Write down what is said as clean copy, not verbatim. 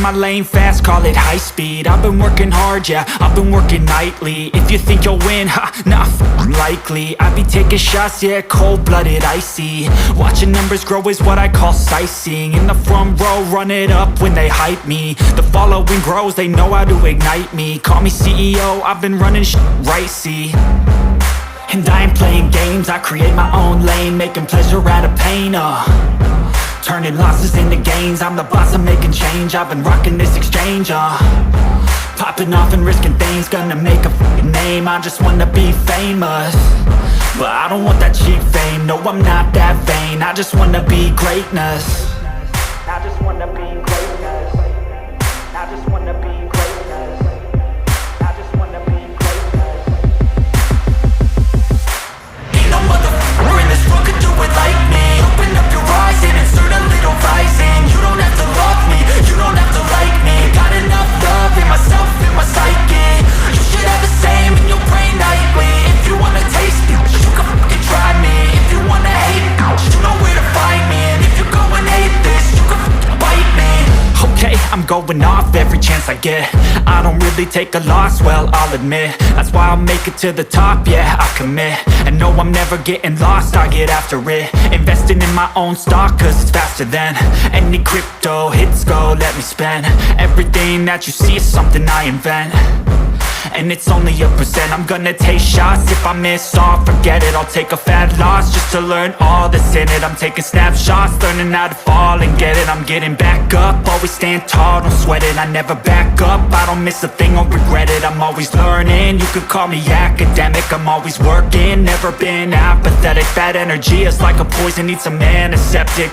my lane fast, call it high speed. I've been working hard, yeah, I've been working nightly. If you think you'll win, ha, not likely. I be taking shots, yeah, cold-blooded, icy. Watching numbers grow is what I call sightseeing. In the front row, run it up when they hype me. The following grows, they know how to ignite me. Call me CEO, I've been running shit right, see. And I ain't playing games, I create my own lane, making pleasure out of pain, turning losses into gains. I'm the boss, I'm making change. I've been rocking this exchange, popping off and risking things. Gonna make a f***ing name. I just wanna be famous, but I don't want that cheap fame. No, I'm not that vain. I just wanna be greatness. I just wanna be greatness. I just wanna be greatness. I just wanna be greatness. Ain't no motherfucker in this world could do it like me. Open up your eyes and insert a little rising. You don't have to love me, you don't have to like me. Got enough love in myself, in my psyche. You should have the same in your brain nightly. If you wanna taste it, you can fucking try me. If you wanna hate it, you know where to find me. And if you go and hate this, you can fucking bite me. Okay, I'm going off every chance I get. I don't really take a loss, well, I'll admit. That's why I'll make it to the top, yeah, I commit. And no, I'm never getting lost, I get after it. Investing in my own stock, cause it's faster than any crypto hits go, let me spend. Everything that you see is something I invent, and it's only a percent. I'm gonna take shots, if I miss all, forget it. I'll take a fat loss just to learn all that's in it. I'm taking snapshots, learning how to fall and get it. I'm getting back up, always stand tall, don't sweat it. I never back up, I don't miss a thing or regret it. I'm always learning, you could call me academic. I'm always working, never been apathetic. That energy is like a poison, needs some antiseptic.